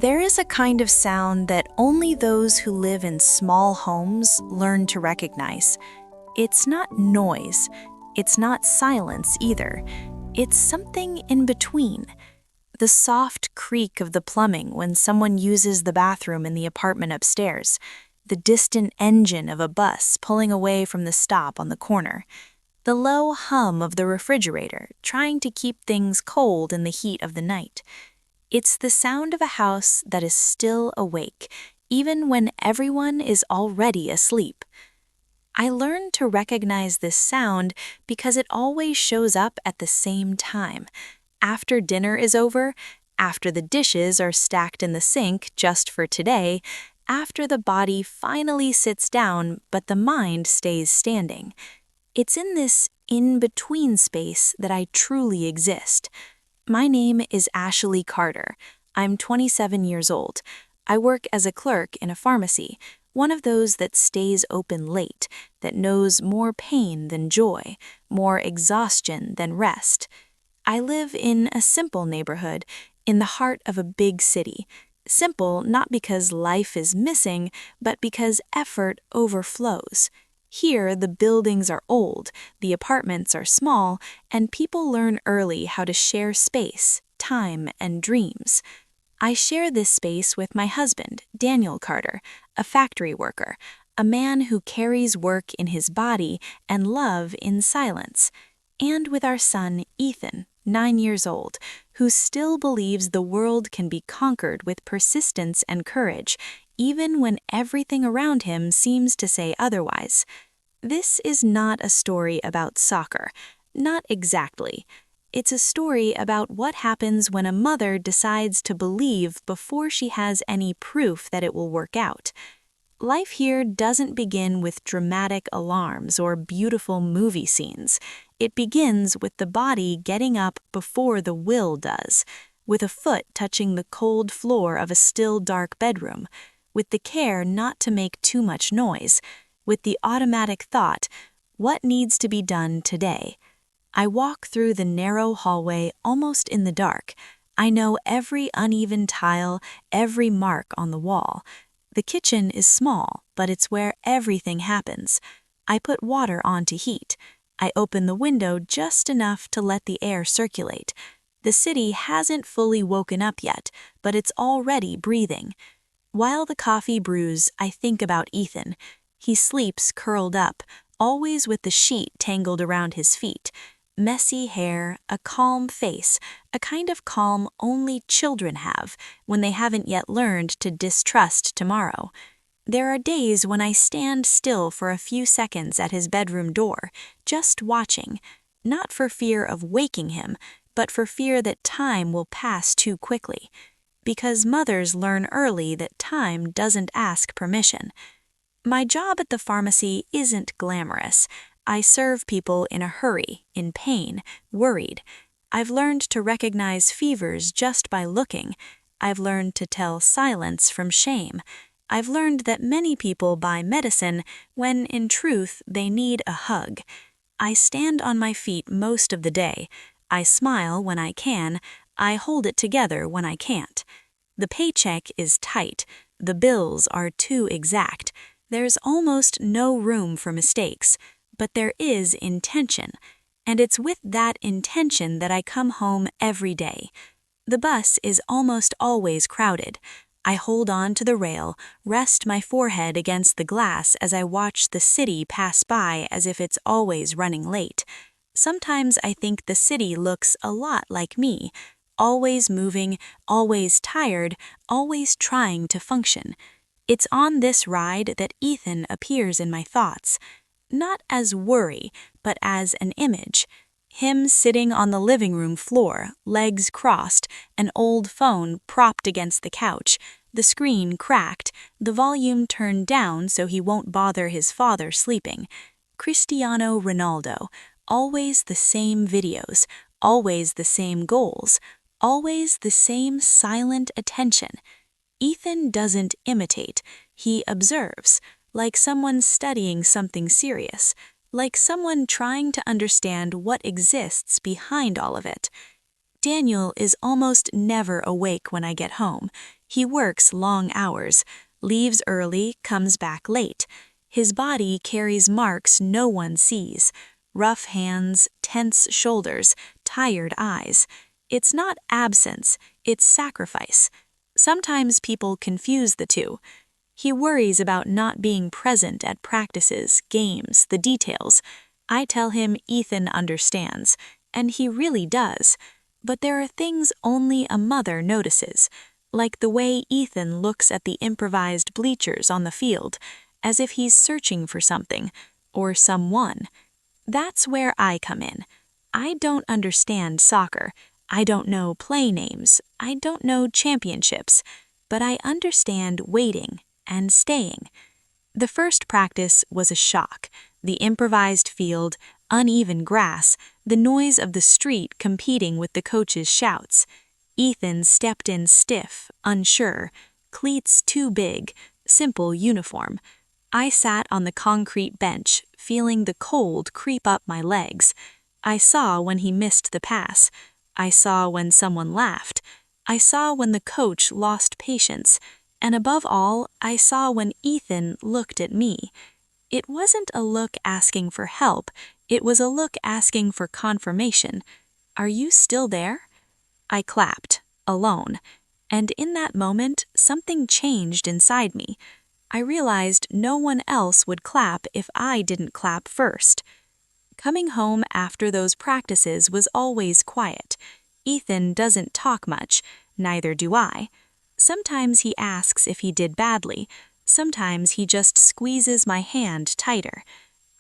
There is a kind of sound that only those who live in small homes learn to recognize. It's not noise. It's not silence either. It's something in between. The soft creak of the plumbing when someone uses the bathroom in the apartment upstairs. The distant engine of a bus pulling away from the stop on the corner. The low hum of the refrigerator trying to keep things cold in the heat of the night. It's the sound of a house that is still awake, even when everyone is already asleep. I learned to recognize this sound because it always shows up at the same time. After dinner is over, after the dishes are stacked in the sink just for today, after the body finally sits down but the mind stays standing. It's in this in-between space that I truly exist. My name is Ashley Carter. I'm 27 years old. I work as a clerk in a pharmacy, one of those that stays open late, that knows more pain than joy, more exhaustion than rest. I live in a simple neighborhood, in the heart of a big city. Simple not because life is missing, but because effort overflows. Here, the buildings are old, the apartments are small, and people learn early how to share space, time, and dreams. I share this space with my husband, Daniel Carter, a factory worker, a man who carries work in his body and love in silence, and with our son, Ethan, 9 years old, who still believes the world can be conquered with persistence and courage, even when everything around him seems to say otherwise. This is not a story about soccer. Not exactly. It's a story about what happens when a mother decides to believe before she has any proof that it will work out. Life here doesn't begin with dramatic alarms or beautiful movie scenes. It begins with the body getting up before the will does, with a foot touching the cold floor of a still dark bedroom, with the care not to make too much noise, with the automatic thought, what needs to be done today? I walk through the narrow hallway almost in the dark. I know every uneven tile, every mark on the wall. The kitchen is small, but it's where everything happens. I put water on to heat. I open the window just enough to let the air circulate. The city hasn't fully woken up yet, but it's already breathing. While the coffee brews, I think about Ethan. He sleeps curled up, always with the sheet tangled around his feet. Messy hair, a calm face, a kind of calm only children have when they haven't yet learned to distrust tomorrow. There are days when I stand still for a few seconds at his bedroom door, just watching, not for fear of waking him, but for fear that time will pass too quickly. Because mothers learn early that time doesn't ask permission. My job at the pharmacy isn't glamorous. I serve people in a hurry, in pain, worried. I've learned to recognize fevers just by looking. I've learned to tell silence from shame. I've learned that many people buy medicine when, in truth, they need a hug. I stand on my feet most of the day. I smile when I can. I hold it together when I can't. The paycheck is tight. The bills are too exact. There's almost no room for mistakes, but there is intention, and it's with that intention that I come home every day. The bus is almost always crowded. I hold on to the rail, rest my forehead against the glass as I watch the city pass by as if it's always running late. Sometimes I think the city looks a lot like me, always moving, always tired, always trying to function. It's on this ride that Ethan appears in my thoughts, not as worry, but as an image. Him sitting on the living room floor, legs crossed, an old phone propped against the couch, the screen cracked, the volume turned down so he won't bother his father sleeping. Cristiano Ronaldo, always the same videos, always the same goals, always the same silent attention. Ethan doesn't imitate, he observes, like someone studying something serious, like someone trying to understand what exists behind all of it. Daniel is almost never awake when I get home. He works long hours, leaves early, comes back late. His body carries marks no one sees. Rough hands, tense shoulders, tired eyes. It's not absence, it's sacrifice. Sometimes people confuse the two. He worries about not being present at practices, games, the details. I tell him Ethan understands, and he really does. But there are things only a mother notices, like the way Ethan looks at the improvised bleachers on the field, as if he's searching for something, or someone. That's where I come in. I don't understand soccer. I don't know play names. I don't know championships. But I understand waiting and staying. The first practice was a shock. The improvised field, uneven grass, the noise of the street competing with the coach's shouts. Ethan stepped in stiff, unsure, cleats too big, simple uniform. I sat on the concrete bench, feeling the cold creep up my legs. I saw when he missed the pass. I saw when someone laughed. I saw when the coach lost patience. And above all, I saw when Ethan looked at me. It wasn't a look asking for help. It was a look asking for confirmation. Are you still there? I clapped, alone. And in that moment, something changed inside me. I realized no one else would clap if I didn't clap first. Coming home after those practices was always quiet. Ethan doesn't talk much, neither do I. Sometimes he asks if he did badly. Sometimes he just squeezes my hand tighter.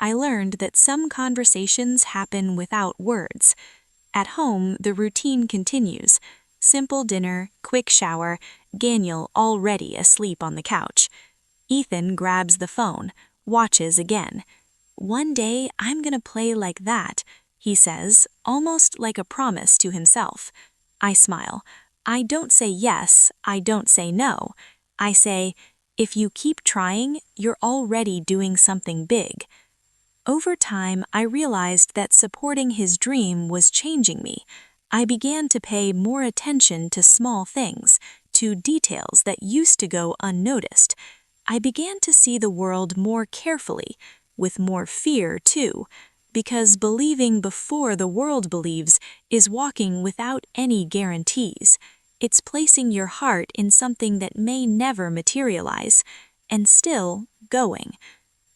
I learned that some conversations happen without words. At home, the routine continues. Simple dinner, quick shower, Daniel already asleep on the couch. Ethan grabs the phone, watches again. One day I'm gonna play like that, he says, almost like a promise to himself. I smile. I don't say yes, I don't say no. I say, if you keep trying, you're already doing something big. Over time, I realized that supporting his dream was changing me. I began to pay more attention to small things, to details that used to go unnoticed. I began to see the world more carefully, with more fear too, because believing before the world believes is walking without any guarantees. It's placing your heart in something that may never materialize, and still going.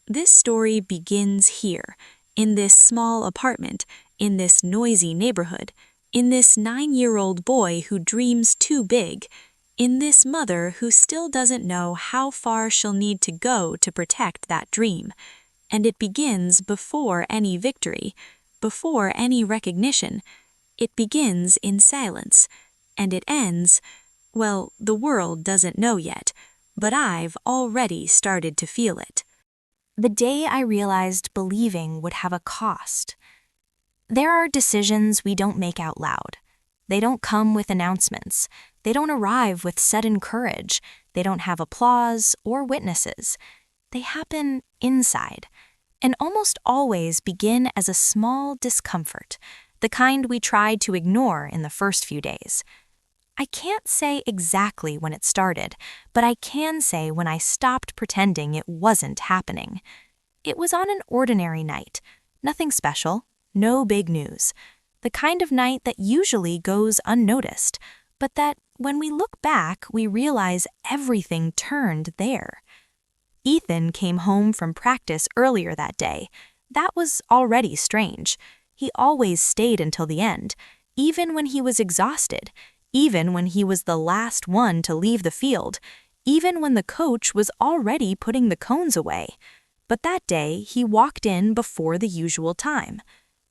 This story begins here, in this small apartment, in this noisy neighborhood, in this 9-year-old boy who dreams too big, in this mother who still doesn't know how far she'll need to go to protect that dream. And it begins before any victory, before any recognition. It begins in silence, and it ends, well, the world doesn't know yet, but I've already started to feel it. The day I realized believing would have a cost. There are decisions we don't make out loud. They don't come with announcements. They don't arrive with sudden courage. They don't have applause or witnesses. They happen inside, and almost always begin as a small discomfort, the kind we tried to ignore in the first few days. I can't say exactly when it started, but I can say when I stopped pretending it wasn't happening. It was on an ordinary night, nothing special, no big news, the kind of night that usually goes unnoticed, but that, when we look back, we realize everything turned there. Ethan came home from practice earlier that day. That was already strange. He always stayed until the end, even when he was exhausted, even when he was the last one to leave the field, even when the coach was already putting the cones away. But that day, he walked in before the usual time.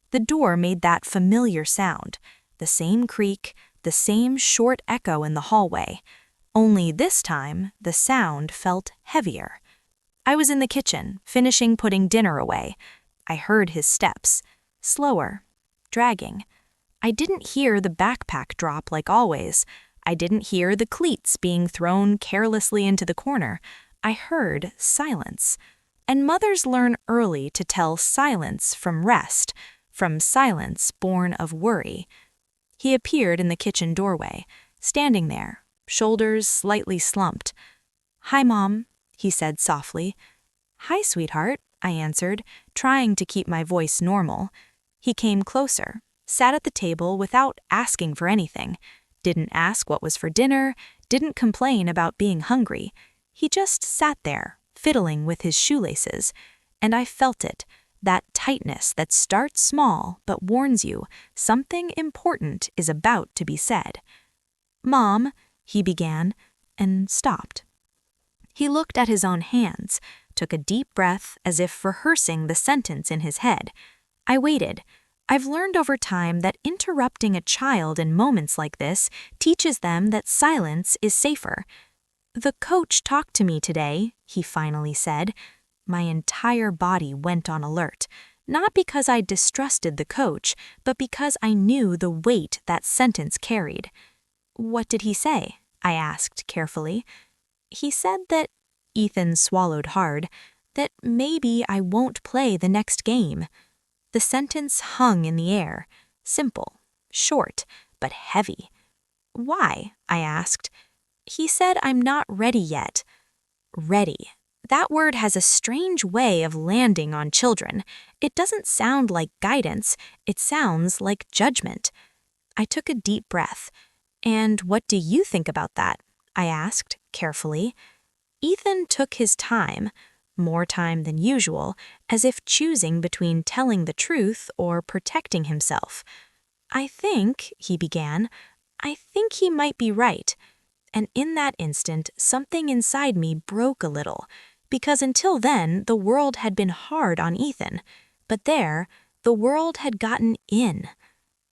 The door made that familiar sound, the same creak, the same short echo in the hallway. Only this time, the sound felt heavier. I was in the kitchen, finishing putting dinner away. I heard his steps, slower, dragging. I didn't hear the backpack drop like always. I didn't hear the cleats being thrown carelessly into the corner. I heard silence. And mothers learn early to tell silence from rest, from silence born of worry. He appeared in the kitchen doorway, standing there, shoulders slightly slumped. "Hi, Mom," he said softly. "Hi, sweetheart," I answered, trying to keep my voice normal. He came closer, sat at the table without asking for anything, didn't ask what was for dinner, didn't complain about being hungry. He just sat there, fiddling with his shoelaces, and I felt it, that tightness that starts small but warns you something important is about to be said. "Mom," he began, and stopped. He looked at his own hands, took a deep breath as if rehearsing the sentence in his head. I waited. I've learned over time that interrupting a child in moments like this teaches them that silence is safer. "The coach talked to me today," he finally said. My entire body went on alert, not because I distrusted the coach, but because I knew the weight that sentence carried. "What did he say?" I asked carefully. "He said that," Ethan swallowed hard, "that maybe I won't play the next game." The sentence hung in the air, simple, short, but heavy. "Why?" I asked. "He said I'm not ready yet." Ready. That word has a strange way of landing on children. It doesn't sound like guidance, it sounds like judgment. I took a deep breath. "And what do you think about that?" I asked, carefully. Ethan took his time, more time than usual, as if choosing between telling the truth or protecting himself. "I think," he began, "I think he might be right." And in that instant, something inside me broke a little, because until then, the world had been hard on Ethan. But there, the world had gotten in.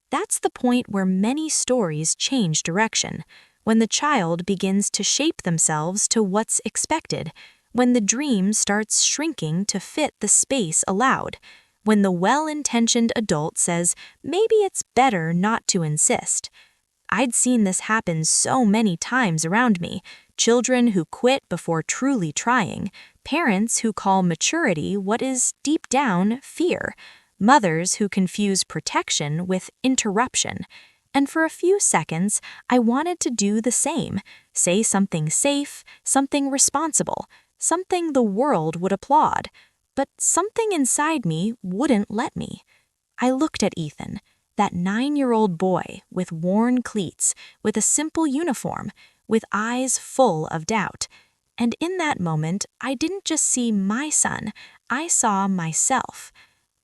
That's the point where many stories change direction, when the child begins to shape themselves to what's expected, when the dream starts shrinking to fit the space allowed, when the well-intentioned adult says, maybe it's better not to insist. I'd seen this happen so many times around me, children who quit before truly trying, parents who call maturity what is deep down fear, mothers who confuse protection with interruption. And for a few seconds, I wanted to do the same, say something safe, something responsible, something the world would applaud. But something inside me wouldn't let me. I looked at Ethan, that 9-year-old boy with worn cleats, with a simple uniform, with eyes full of doubt. And in that moment, I didn't just see my son, I saw myself.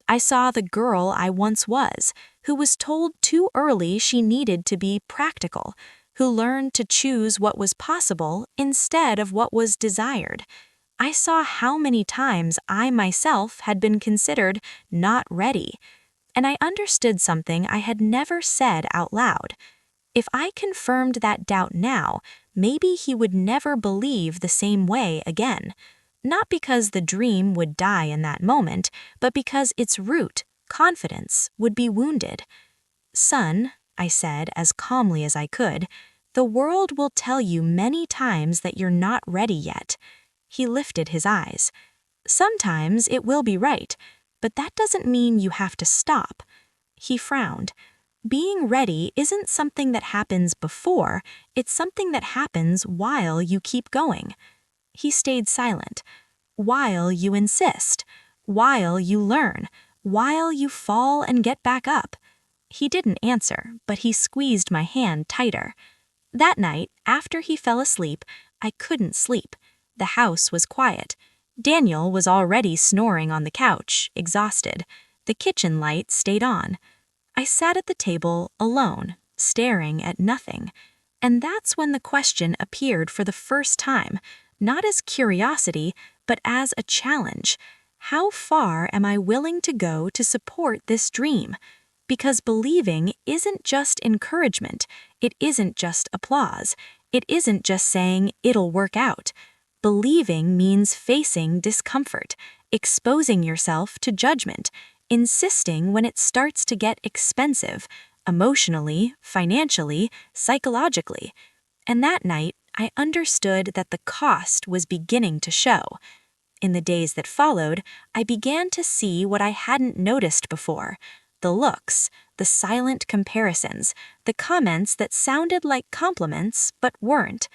I saw the girl I once was, who was told too early she needed to be practical, who learned to choose what was possible instead of what was desired. I saw how many times I myself had been considered not ready. And I understood something I had never said out loud. If I confirmed that doubt now, maybe he would never believe the same way again. Not because the dream would die in that moment, but because its root, confidence, would be wounded. "Son," I said as calmly as I could, "the world will tell you many times that you're not ready yet." He lifted his eyes. "Sometimes it will be right, but that doesn't mean you have to stop." He frowned. "Being ready isn't something that happens before, it's something that happens while you keep going." He stayed silent. "While you insist, while you learn, while you fall and get back up." He didn't answer, but he squeezed my hand tighter. That night, after he fell asleep, I couldn't sleep. The house was quiet. Daniel was already snoring on the couch, exhausted. The kitchen light stayed on. I sat at the table, alone, staring at nothing. And that's when the question appeared for the first time, not as curiosity, but as a challenge. How far am I willing to go to support this dream? Because believing isn't just encouragement, it isn't just applause, it isn't just saying it'll work out. Believing means facing discomfort, exposing yourself to judgment, insisting when it starts to get expensive, emotionally, financially, psychologically. And that night, I understood that the cost was beginning to show. In the days that followed, I began to see what I hadn't noticed before. The looks, the silent comparisons, the comments that sounded like compliments but weren't.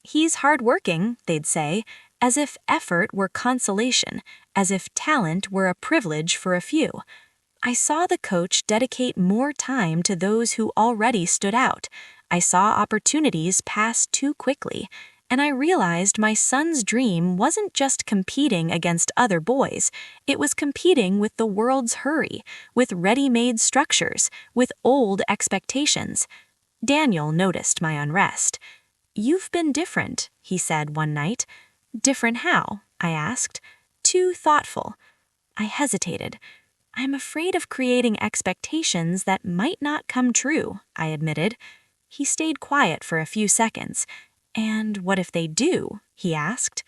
"He's hardworking," they'd say, as if effort were consolation, as if talent were a privilege for a few. I saw the coach dedicate more time to those who already stood out. I saw opportunities pass too quickly, and I realized my son's dream wasn't just competing against other boys, it was competing with the world's hurry, with ready-made structures, with old expectations. Daniel noticed my unrest. "You've been different," he said one night. "Different how?" I asked. "Too thoughtful." I hesitated. "I'm afraid of creating expectations that might not come true," I admitted. He stayed quiet for a few seconds. "And what if they do?" he asked.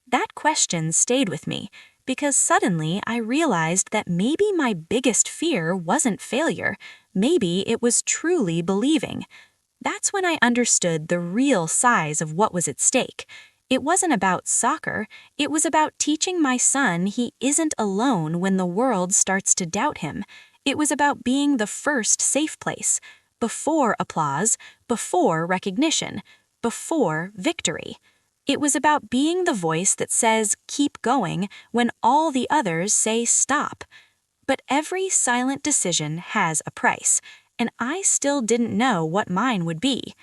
That question stayed with me, because suddenly I realized that maybe my biggest fear wasn't failure. Maybe it was truly believing. That's when I understood the real size of what was at stake. It wasn't about soccer, it was about teaching my son he isn't alone when the world starts to doubt him. It was about being the first safe place, before applause, before recognition, before victory. It was about being the voice that says, "Keep going," when all the others say, "Stop." But every silent decision has a price, and I still didn't know what mine would be.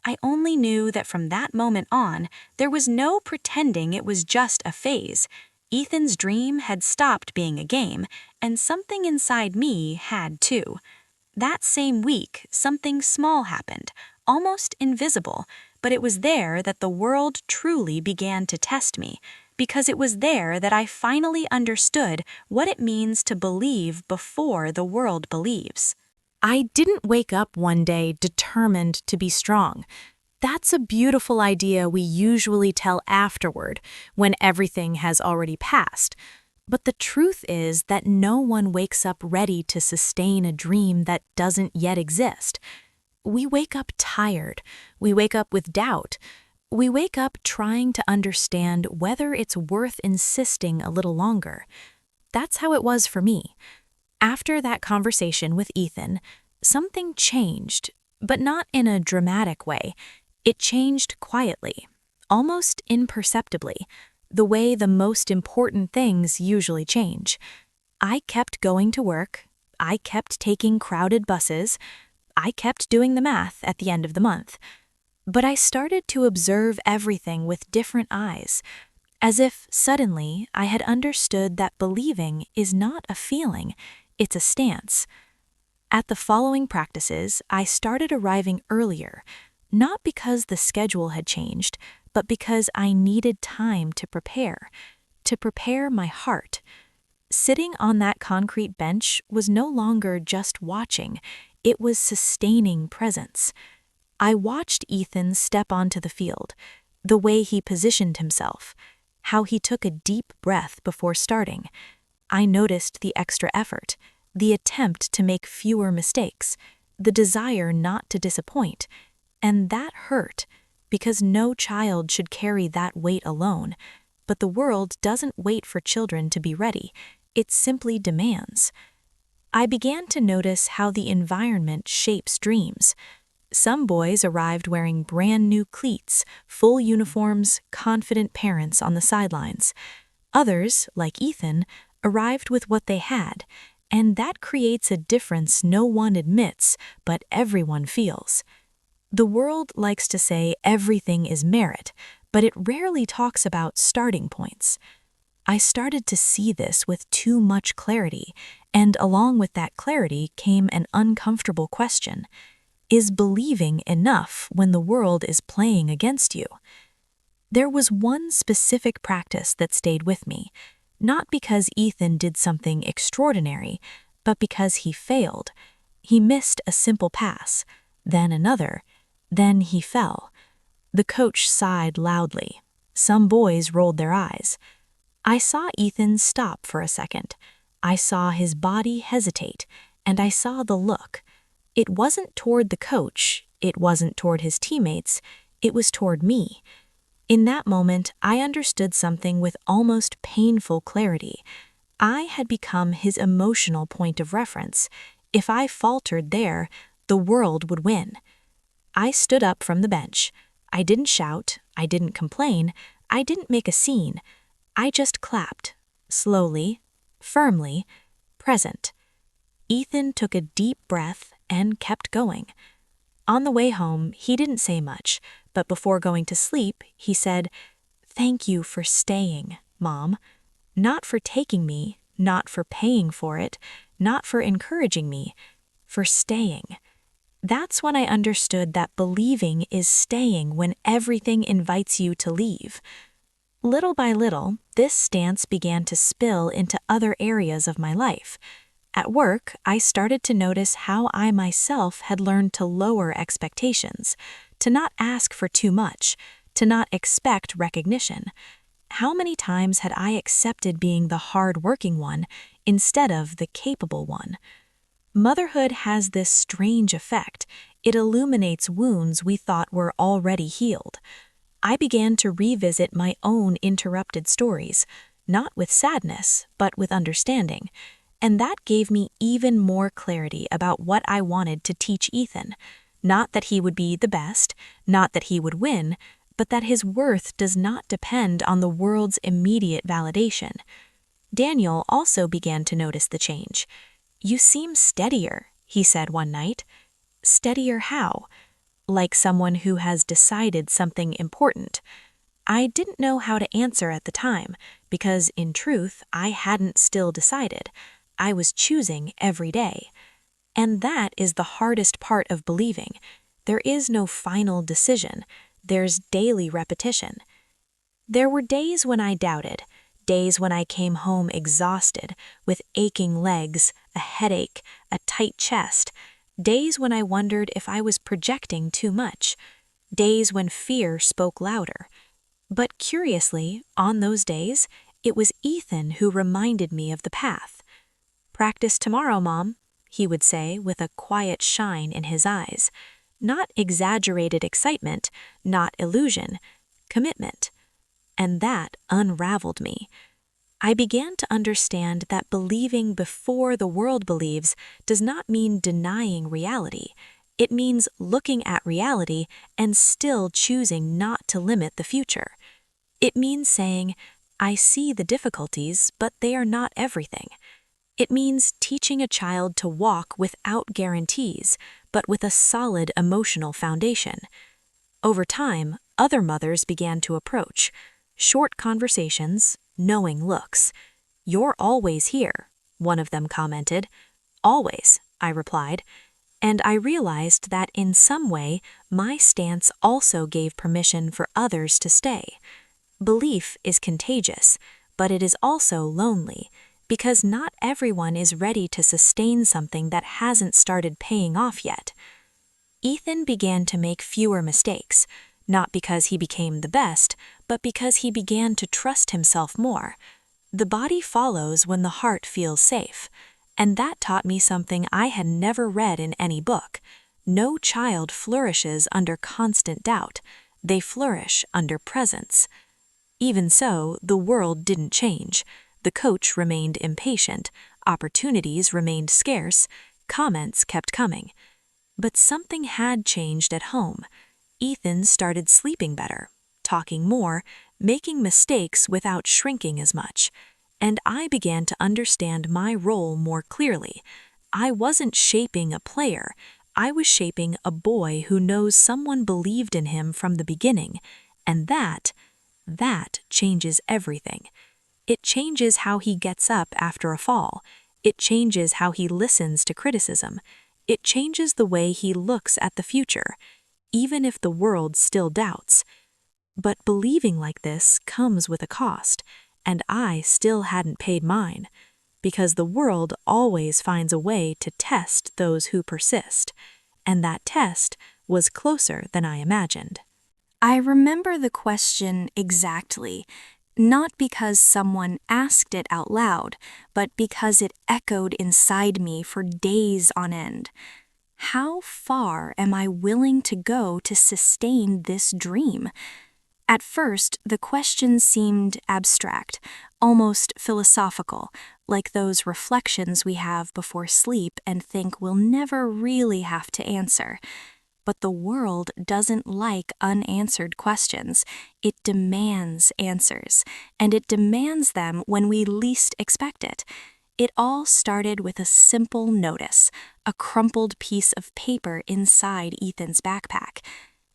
I only knew that from that moment on, there was no pretending it was just a phase. Ethan's dream had stopped being a game, and something inside me had too. That same week, something small happened, almost invisible, but it was there that the world truly began to test me, because it was there that I finally understood what it means to believe before the world believes. I didn't wake up one day determined to be strong. That's a beautiful idea we usually tell afterward, when everything has already passed. But the truth is that no one wakes up ready to sustain a dream that doesn't yet exist. We wake up tired. We wake up with doubt. We wake up trying to understand whether it's worth insisting a little longer. That's how it was for me. After that conversation with Ethan, something changed, but not in a dramatic way. It changed quietly, almost imperceptibly, the way the most important things usually change. I kept going to work. I kept taking crowded buses. I kept doing the math at the end of the month. But I started to observe everything with different eyes, as if suddenly I had understood that believing is not a feeling, it's a stance. At the following practices, I started arriving earlier, not because the schedule had changed, but because I needed time to prepare my heart. Sitting on that concrete bench was no longer just watching, it was sustaining presence. I watched Ethan step onto the field, the way he positioned himself, how he took a deep breath before starting. I noticed the extra effort, the attempt to make fewer mistakes, the desire not to disappoint. And that hurt, because no child should carry that weight alone. But the world doesn't wait for children to be ready, it simply demands. I began to notice how the environment shapes dreams. Some boys arrived wearing brand new cleats, full uniforms, confident parents on the sidelines. Others, like Ethan, arrived with what they had, and that creates a difference no one admits, but everyone feels. The world likes to say everything is merit, but it rarely talks about starting points. I started to see this with too much clarity, and along with that clarity came an uncomfortable question. Is believing enough when the world is playing against you? There was one specific practice that stayed with me, not because Ethan did something extraordinary, but because he failed. He missed a simple pass, then another, then he fell. The coach sighed loudly. Some boys rolled their eyes. I saw Ethan stop for a second. I saw his body hesitate, and I saw the look. It wasn't toward the coach, it wasn't toward his teammates, it was toward me. In that moment, I understood something with almost painful clarity. I had become his emotional point of reference. If I faltered there, the world would win. I stood up from the bench. I didn't shout, I didn't complain, I didn't make a scene. I just clapped, slowly, firmly, present. Ethan took a deep breath and kept going. On the way home, he didn't say much, but before going to sleep, he said, "Thank you for staying, Mom. Not for taking me, not for paying for it, not for encouraging me, for staying." That's when I understood that believing is staying when everything invites you to leave. Little by little, this stance began to spill into other areas of my life. At work, I started to notice how I myself had learned to lower expectations, to not ask for too much, to not expect recognition. How many times had I accepted being the hard-working one instead of the capable one? Motherhood has this strange effect. It illuminates wounds we thought were already healed. I began to revisit my own interrupted stories, not with sadness, but with understanding. And that gave me even more clarity about what I wanted to teach Ethan. Not that he would be the best, not that he would win, but that his worth does not depend on the world's immediate validation. Daniel also began to notice the change. "You seem steadier," he said one night. Steadier how? Like someone who has decided something important. I didn't know how to answer at the time, because in truth, I hadn't still decided. I was choosing every day. And that is the hardest part of believing. There is no final decision. There's daily repetition. There were days when I doubted, days when I came home exhausted, with aching legs, a headache, a tight chest, days when I wondered if I was projecting too much, days when fear spoke louder. But curiously, on those days, it was Ethan who reminded me of the path. "Practice tomorrow, Mom," he would say with a quiet shine in his eyes. Not exaggerated excitement, not illusion, commitment. And that unraveled me. I began to understand that believing before the world believes does not mean denying reality. It means looking at reality and still choosing not to limit the future. It means saying, "I see the difficulties, but they are not everything." It means teaching a child to walk without guarantees, but with a solid emotional foundation. Over time, other mothers began to approach. Short conversations, knowing looks. "You're always here," one of them commented. "Always," I replied. And I realized that in some way, my stance also gave permission for others to stay. Belief is contagious, but it is also lonely, because not everyone is ready to sustain something that hasn't started paying off yet. Ethan began to make fewer mistakes, not because he became the best, but because he began to trust himself more. The body follows when the heart feels safe, and that taught me something I had never read in any book. No child flourishes under constant doubt. They flourish under presence. Even so, the world didn't change. The coach remained impatient, opportunities remained scarce, comments kept coming. But something had changed at home. Ethan started sleeping better, talking more, making mistakes without shrinking as much. And I began to understand my role more clearly. I wasn't shaping a player. I was shaping a boy who knows someone believed in him from the beginning. And that changes everything. It changes how he gets up after a fall. It changes how he listens to criticism. It changes the way he looks at the future, even if the world still doubts. But believing like this comes with a cost, and I still hadn't paid mine, because the world always finds a way to test those who persist, and that test was closer than I imagined. I remember the question exactly, not because someone asked it out loud, but because it echoed inside me for days on end. How far am I willing to go to sustain this dream? At first, the question seemed abstract, almost philosophical. like those reflections we have before sleep and think we'll never really have to answer. But the world doesn't like unanswered questions. It demands answers, and it demands them when we least expect it. It all started with a simple notice, a crumpled piece of paper inside Ethan's backpack.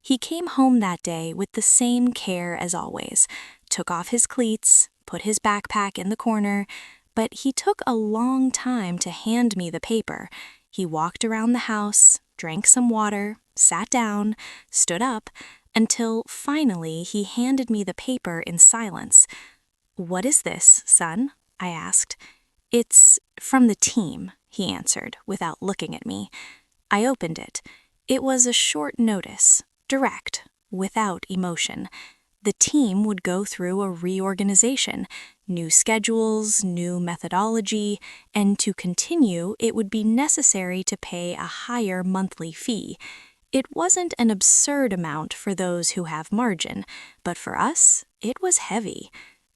He came home that day with the same care as always, took off his cleats, put his backpack in the corner, but he took a long time to hand me the paper. He walked around the house, drank some water, sat down, stood up, until finally he handed me the paper in silence. "What is this, son?" I asked. "It's from the team," he answered without looking at me. I opened it. It was a short notice, direct, without emotion. The team would go through a reorganization, new schedules, new methodology, and to continue, it would be necessary to pay a higher monthly fee. It wasn't an absurd amount for those who have margin, but for us, it was heavy.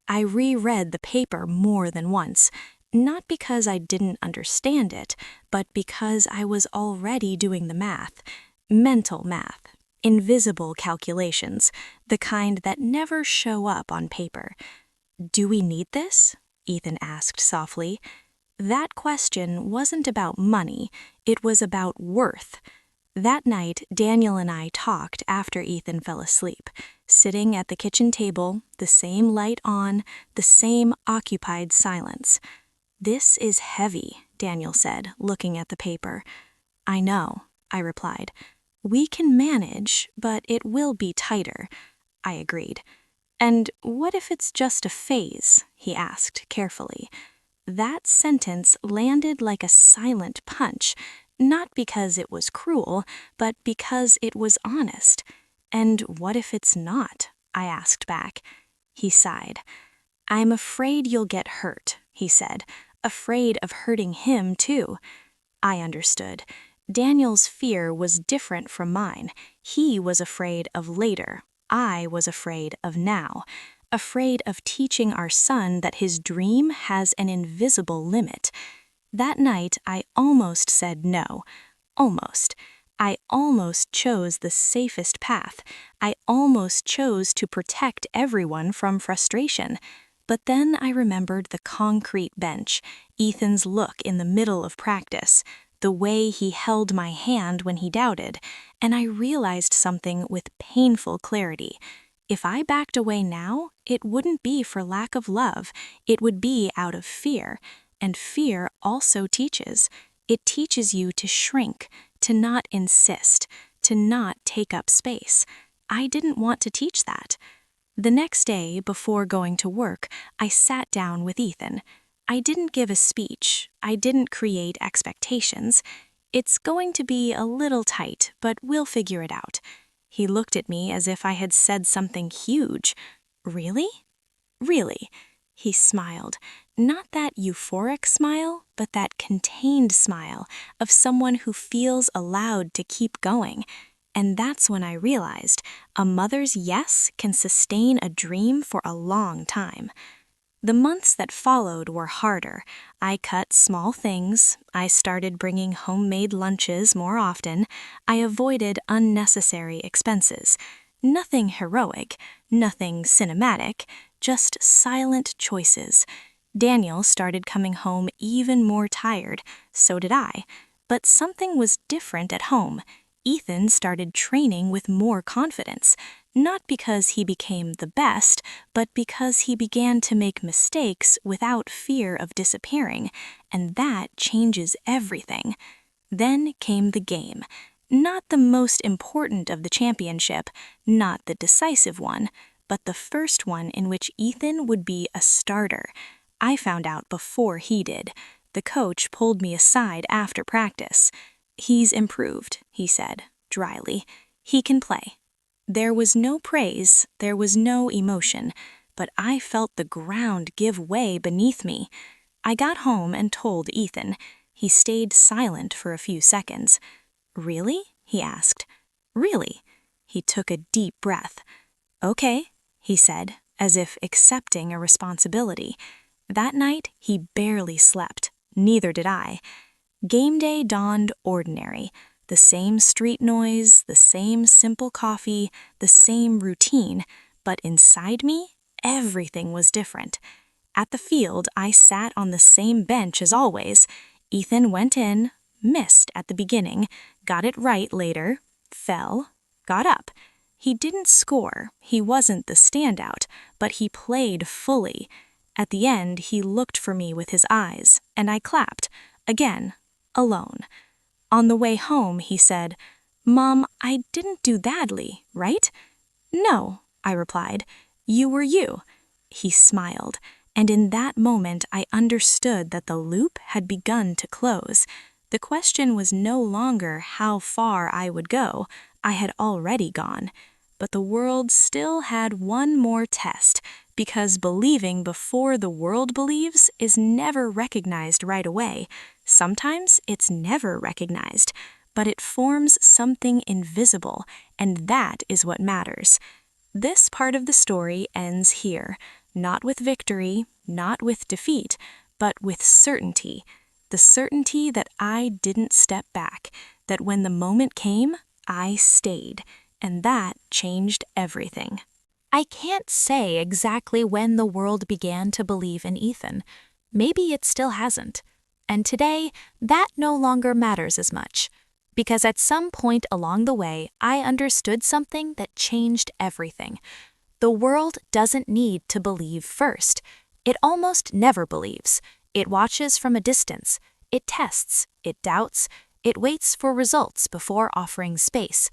I reread the paper more than once, not because I didn't understand it, but because I was already doing the math, mental math. Invisible calculations, the kind that never show up on paper. "Do we need this?" Ethan asked softly. That question wasn't about money, it was about worth. That night, Daniel and I talked after Ethan fell asleep, sitting at the kitchen table, the same light on, the same occupied silence. "This is heavy," Daniel said, looking at the paper. "I know," I replied. "We can manage, but it will be tighter," I agreed. "And what if it's just a phase?" he asked carefully. That sentence landed like a silent punch, not because it was cruel, but because it was honest. "And what if it's not?" I asked back. He sighed. "I'm afraid you'll get hurt," he said, afraid of hurting him too. I understood. Daniel's fear was different from mine. He was afraid of later. I was afraid of now. Afraid of teaching our son that his dream has an invisible limit. That night, I almost said no. Almost. I almost chose the safest path. I almost chose to protect everyone from frustration. But then I remembered the concrete bench, Ethan's look in the middle of practice, the way he held my hand when he doubted, and I realized something with painful clarity. If I backed away now, it wouldn't be for lack of love, it would be out of fear. And fear also teaches. It teaches you to shrink, to not insist, to not take up space. I didn't want to teach that. The next day, before going to work, I sat down with Ethan. I didn't give a speech. I didn't create expectations. "It's going to be a little tight, but we'll figure it out." He looked at me as if I had said something huge. "Really?" "Really." He smiled. Not that euphoric smile, but that contained smile of someone who feels allowed to keep going. And that's when I realized a mother's yes can sustain a dream for a long time. The months that followed were harder. I cut small things. I started bringing homemade lunches more often. I avoided unnecessary expenses. Nothing heroic, nothing cinematic, just silent choices. Daniel started coming home even more tired. So did I. But something was different at home. Ethan started training with more confidence, not because he became the best, but because he began to make mistakes without fear of disappearing, and that changes everything. Then came the game. Not the most important of the championship, not the decisive one, but the first one in which Ethan would be a starter. I found out before he did. The coach pulled me aside after practice. "He's improved," he said, dryly. "He can play." There was no praise, there was no emotion, but I felt the ground give way beneath me. I got home and told Ethan. He stayed silent for a few seconds. "Really?" he asked. "Really?" He took a deep breath. "Okay," he said, as if accepting a responsibility. That night, he barely slept. Neither did I. Game day dawned ordinary. The same street noise, the same simple coffee, the same routine, but inside me, everything was different. At the field, I sat on the same bench as always. Ethan went in, missed at the beginning, got it right later, fell, got up. He didn't score, he wasn't the standout, but he played fully. At the end, he looked for me with his eyes, and I clapped, again, alone. On the way home, he said, "Mom, I didn't do badly, right?" "No," I replied. "You were you." He smiled, and in that moment I understood that the loop had begun to close. The question was no longer how far I would go. I had already gone. But the world still had one more test, because believing before the world believes is never recognized right away. Sometimes it's never recognized, but it forms something invisible, and that is what matters. This part of the story ends here, not with victory, not with defeat, but with certainty. The certainty that I didn't step back, that when the moment came, I stayed, and that changed everything. I can't say exactly when the world began to believe in Ethan. Maybe it still hasn't. And today, that no longer matters as much. Because at some point along the way, I understood something that changed everything. The world doesn't need to believe first. It almost never believes. It watches from a distance. It tests. It doubts. It waits for results before offering space.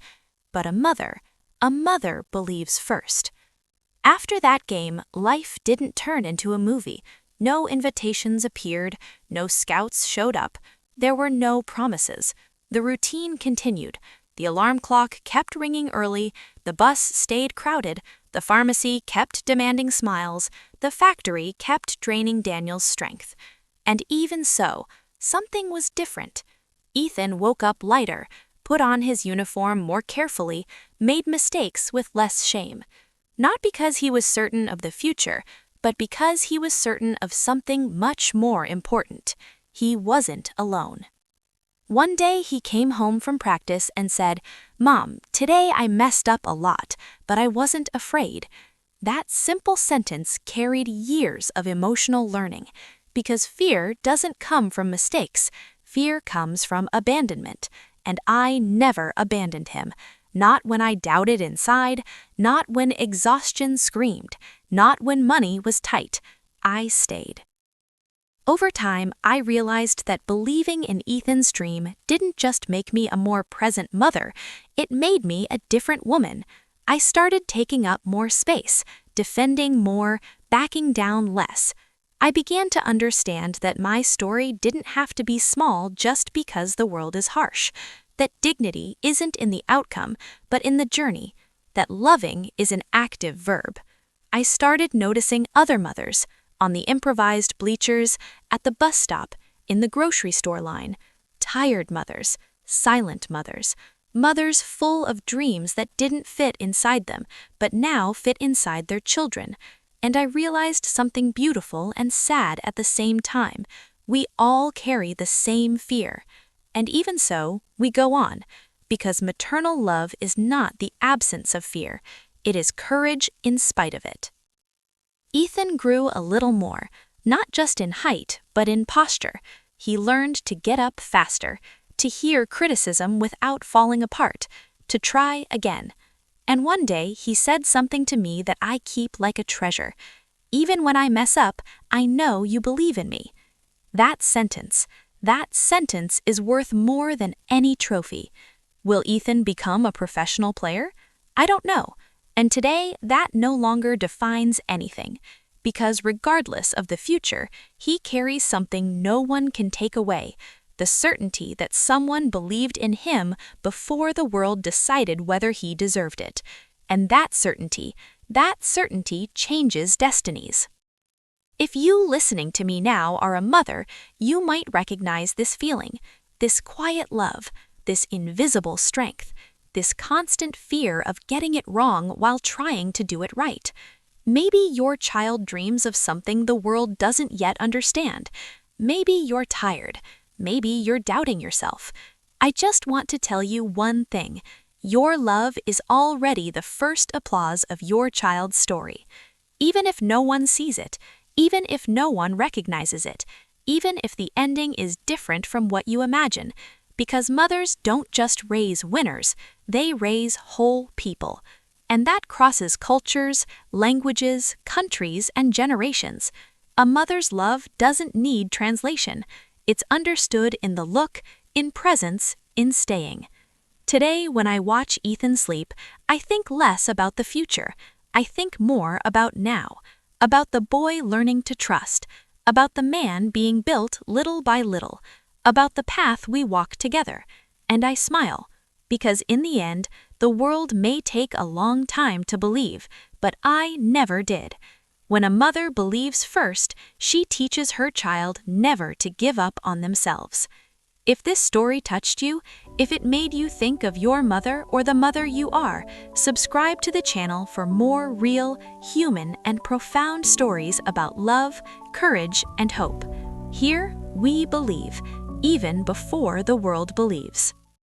But a mother believes first. After that game, life didn't turn into a movie. No invitations appeared, no scouts showed up. There were no promises. The routine continued. The alarm clock kept ringing early, the bus stayed crowded, the pharmacy kept demanding smiles, the factory kept draining Daniel's strength. And even so, something was different. Ethan woke up lighter, put on his uniform more carefully, made mistakes with less shame. Not because he was certain of the future, but because he was certain of something much more important. He wasn't alone. One day he came home from practice and said, "Mom, today I messed up a lot, but I wasn't afraid." That simple sentence carried years of emotional learning, because fear doesn't come from mistakes. Fear comes from abandonment, and I never abandoned him. Not when I doubted inside, not when exhaustion screamed, not when money was tight. I stayed. Over time, I realized that believing in Ethan's dream didn't just make me a more present mother, it made me a different woman. I started taking up more space, defending more, backing down less. I began to understand that my story didn't have to be small just because the world is harsh, that dignity isn't in the outcome, but in the journey, that loving is an active verb. I started noticing other mothers, on the improvised bleachers, at the bus stop, in the grocery store line. Tired mothers, silent mothers, mothers full of dreams that didn't fit inside them, but now fit inside their children. And I realized something beautiful and sad at the same time. We all carry the same fear. And even so, we go on, because maternal love is not the absence of fear. It is courage in spite of it. Ethan grew a little more, not just in height, but in posture. He learned to get up faster, to hear criticism without falling apart, to try again. And one day he said something to me that I keep like a treasure. "Even when I mess up, I know you believe in me." That sentence is worth more than any trophy. Will Ethan become a professional player? I don't know. And today, that no longer defines anything, because regardless of the future, he carries something no one can take away, the certainty that someone believed in him before the world decided whether he deserved it. And that certainty changes destinies. If you listening to me now are a mother, you might recognize this feeling, this quiet love, this invisible strength, this constant fear of getting it wrong while trying to do it right. Maybe your child dreams of something the world doesn't yet understand. Maybe you're tired. Maybe you're doubting yourself. I just want to tell you one thing. Your love is already the first applause of your child's story. Even if no one sees it, even if no one recognizes it, even if the ending is different from what you imagine, because mothers don't just raise winners, they raise whole people. And that crosses cultures, languages, countries, and generations. A mother's love doesn't need translation. It's understood in the look, in presence, in staying. Today, when I watch Ethan sleep, I think less about the future. I think more about now, about the boy learning to trust, about the man being built little by little, about the path we walk together. And I smile, because in the end, the world may take a long time to believe, but I never did. When a mother believes first, she teaches her child never to give up on themselves. If this story touched you, if it made you think of your mother or the mother you are, subscribe to the channel for more real, human, and profound stories about love, courage, and hope. Here, we believe, even before the world believes.